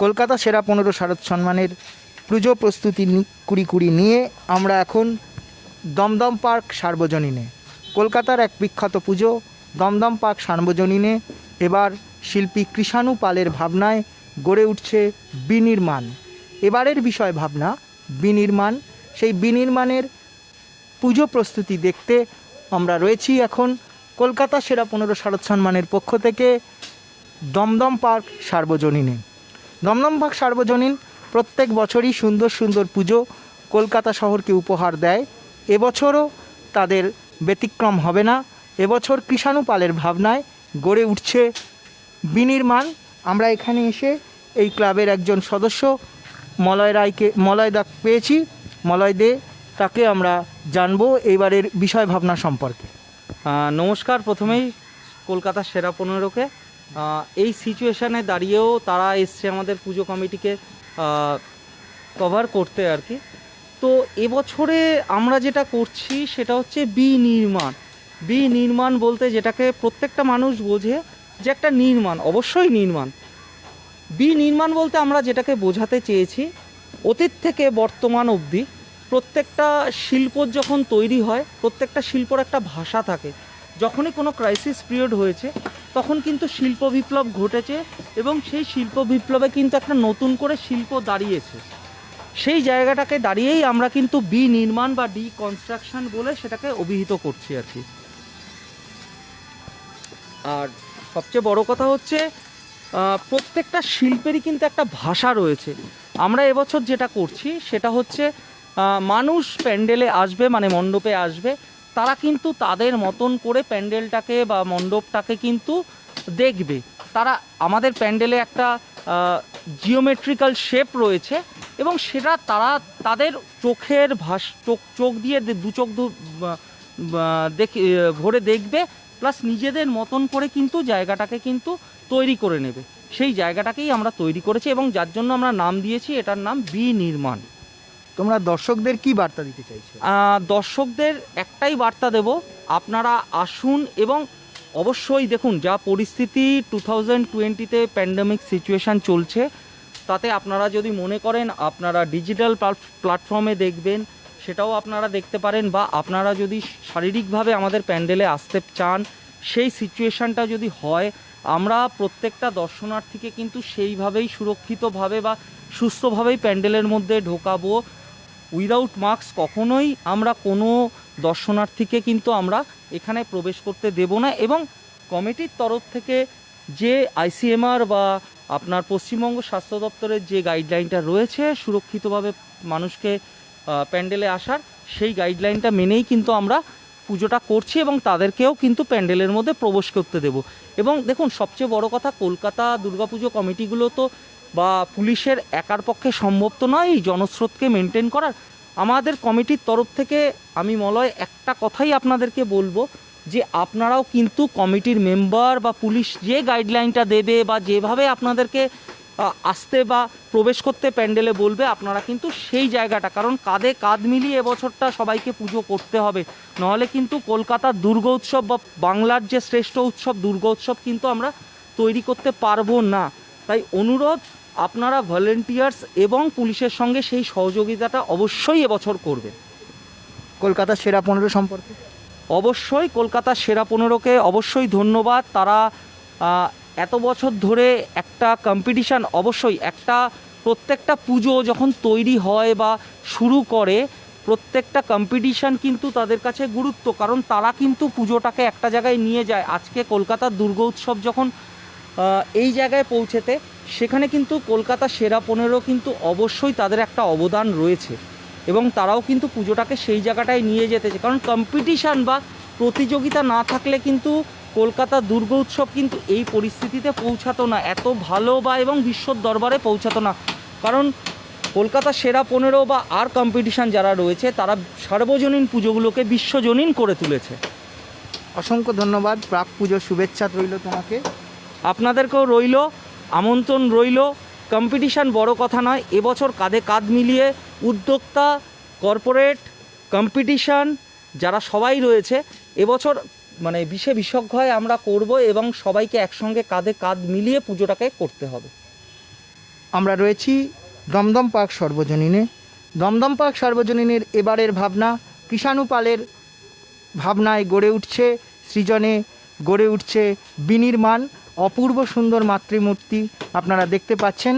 কলকাতা সেরা 15 শারদ সম্মানের পুজো প্রস্তুতি কুড়ি নিয়ে আমরা এখন দমদম পার্ক সার্বজনীনে, কলকাতার এক বিখ্যাত পুজো দমদম পার্ক সার্বজনীনে এবার শিল্পী কৃষাণু পালের ভাবনায় গড়ে উঠছে বিনির্মাণ। এবারের বিষয় ভাবনা বিনির্মাণ। সেই বিনির্মাণের পুজো প্রস্তুতি দেখতে আমরা রয়েছি এখন কলকাতা সেরা 15 শারদ সম্মানের পক্ষ থেকে দমদম পার্ক সার্বজনীনে। দমদম পার্ক সার্বজনীন প্রত্যেক বছরই সুন্দর সুন্দর পুজো কলকাতা শহরকে উপহার দেয়। এবছরও তাদের ব্যতিক্রম হবে না। এবছর কৃষাণু পালের ভাবনায় গড়ে উঠছে বিনির্মাণ। আমরা এখানে এসে এই ক্লাবের একজন সদস্য মলয় দা পেয়েছি। মলয় দে, তাকে আমরা জানবো এইবারের বিষয় ভাবনা সম্পর্কে। নমস্কার। প্রথমেই কলকাতা সেরা 15কে এই সিচুয়েশানে দাঁড়িয়েও তারা এসছে আমাদের পুজো কমিটিকে কভার করতে আর কি। তো এবছরে আমরা যেটা করছি সেটা হচ্ছে বিনির্মাণ বলতে যেটাকে প্রত্যেকটা মানুষ বোঝে যে একটা নির্মাণ, অবশ্যই বিনির্মাণ বলতে আমরা যেটাকে বোঝাতে চেয়েছি, অতীত থেকে বর্তমান অবধি প্রত্যেকটা শিল্প যখন তৈরি হয়, প্রত্যেকটা শিল্পর একটা ভাষা থাকে। যখনই কোনো ক্রাইসিস পিরিয়ড হয়েছে তখন কিন্তু শিল্প বিপ্লব ঘটেছে এবং সেই শিল্প বিপ্লবে কিন্তু একটা নতুন করে শিল্প দাঁড়িয়েছে। সেই জায়গাটাকে দাঁড়িয়েই আমরা কিন্তু বিনির্মাণ বা ডিকনস্ট্রাকশন বলে সেটাকে অভিহিত করছি আর কি। আর সবচেয়ে বড় কথা হচ্ছে প্রত্যেকটা শিল্পেরই কিন্তু একটা ভাষা রয়েছে। আমরা এবছর যেটা করছি সেটা হচ্ছে মানুষ প্যান্ডেলে আসবে, মানে মণ্ডপে আসবে, তারা কিন্তু তাদের মতন করে প্যান্ডেলটাকে বা মণ্ডপটাকে কিন্তু দেখবে। তারা আমাদের প্যান্ডেলে একটা জিওমেট্রিক্যাল শেপ রয়েছে এবং সেটা তারা তাদের চোখের চোখ দিয়ে দু চোখ ভরে দেখবে, প্লাস নিজেদের মতন করে কিন্তু জায়গাটাকে কিন্তু তৈরি করে নেবে। সেই জায়গাটাকেই আমরা তৈরি করেছি এবং যার জন্য আমরা নাম দিয়েছি, এটার নাম বিনির্মাণ। তোমরা দর্শকদের কি বার্তা দিতে চাইছো? দর্শকদের একটাই বার্তা দেব, আপনারা আসুন এবং অবশ্যই দেখুন যা পরিস্থিতি 2020-তে প্যান্ডেমিক সিচুয়েশান চলছে, তাতে আপনারা যদি মনে করেন আপনারা ডিজিটাল প্ল্যাটফর্মে দেখবেন সেটাও আপনারা দেখতে পারেন, বা আপনারা যদি শারীরিকভাবে আমাদের প্যান্ডেলে আসতে চান, সেই সিচুয়েশানটা যদি হয়, আমরা প্রত্যেকটা দর্শনার্থীকে কিন্তু সেইভাবেই সুরক্ষিতভাবে বা সুস্থভাবেই প্যান্ডেলের মধ্যে ঢোকাবো। উইদাউট মাস্ক কখনোই আমরা কোনো দর্শনার্থীকে কিন্তু আমরা এখানে প্রবেশ করতে দেব না। এবং কমিটির তরফ থেকে যে আইসিএমআর বা আপনার পশ্চিমবঙ্গ স্বাস্থ্য দপ্তরের যে গাইডলাইনটা রয়েছে সুরক্ষিতভাবে মানুষকে প্যান্ডেলে আসার, সেই গাইডলাইনটা মেনেই কিন্তু আমরা পুজোটা করছি এবং তাদেরকেও কিন্তু প্যান্ডেলের মধ্যে প্রবেশ করতে দেব। এবং দেখুন সবচেয়ে বড় কথা, কলকাতা দুর্গাপুজো কমিটিগুলো তো বা পুলিশের একার পক্ষে সম্ভব তো নয় এই জনস্রোতকে মেনটেন করার। আমাদের কমিটির তরফ থেকে আমি মলয় একটা কথাই আপনাদেরকে বলবো যে আপনারাও কিন্তু কমিটির মেম্বার বা পুলিশ যে গাইডলাইনটা দেবে বা যেভাবে আপনাদেরকে আসতে বা প্রবেশ করতে প্যান্ডেলে বলবে, আপনারা কিন্তু সেই জায়গাটা, কারণ কাঁধে কাঁধ মিলিয়ে এবছরটা সবাইকে পুজো করতে হবে, নাহলে কিন্তু কলকাতার দুর্গা উৎসব বা বাংলার যে শ্রেষ্ঠ উৎসব দুর্গা উৎসব কিন্তু আমরা তৈরি করতে পারবো না। তাই অনুরোধ, আপনারা ভলেন্টিয়ার্স এবং পুলিশের সঙ্গে সেই সহযোগিতাটা অবশ্যই এবছর করবে। কলকাতা সেরা 15 সম্পর্কে অবশ্যই কলকাতা সেরা 15কে অবশ্যই ধন্যবাদ। তারা এত বছর ধরে একটা কম্পিটিশান, অবশ্যই একটা প্রত্যেকটা পুজো যখন তৈরি হয় বা শুরু করে, প্রত্যেকটা কম্পিটিশান কিন্তু তাদের কাছে গুরুত্ব, কারণ তারা কিন্তু পুজোটাকে একটা জায়গায় নিয়ে যায়। আজকে কলকাতার দুর্গা উৎসব যখন এই জায়গায় পৌঁছেতে, সেখানে কিন্তু কলকাতা সেরা 15 কিন্তু অবশ্যই তাদের একটা অবদান রয়েছে এবং তারাও কিন্তু পুজোটাকে সেই জায়গাটায় নিয়ে যেতেছে। কারণ কম্পিটিশান বা প্রতিযোগিতা না থাকলে কিন্তু কলকাতা দুর্গা উৎসব কিন্তু এই পরিস্থিতিতে পৌঁছাতো না, এত ভালো বা এবং বিশ্বর দরবারে পৌঁছাতো না। কারণ কলকাতা সেরা 15 বা আর কম্পিটিশান যারা রয়েছে তারা সার্বজনীন পুজোগুলোকে বিশ্বজনীন করে তুলেছে। অসংখ্য ধন্যবাদ। প্রাক পুজোর শুভেচ্ছা রইল তোমাকে। আপনাদেরকেও রইল, আমন্ত্রণ রইল। কম্পিটিশান বড় কথা নয়, এবছর কাঁধে কাঁধ মিলিয়ে উদ্যোক্তা, কর্পোরেট, কম্পিটিশান যারা সবাই রয়েছে এবছর মানে বিশেষজ্ঞ আমরা করব এবং সবাইকে একসঙ্গে কাঁধে কাঁধ মিলিয়ে পুজোটাকে করতে হবে। আমরা রয়েছি দমদম পার্ক সর্বজনীনে। দমদম পার্ক সর্বজনীনের এবারের ভাবনা কৃষাণু পালের ভাবনায় গড়ে উঠছে, সৃজনে গড়ে উঠছে বিনির্মাণ অপূর্ব সুন্দর মাতৃমূর্তি আপনারা দেখতে পাচ্ছেন।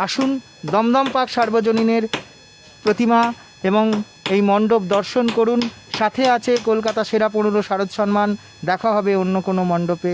আসুন দমদম পার্ক সার্বজনীনের প্রতিমা এবং এই মণ্ডপ দর্শন করুন। সাথে আছে কলকাতা সেরা 15 শারদ সম্মান। দেখা হবে অন্য কোনো মণ্ডপে।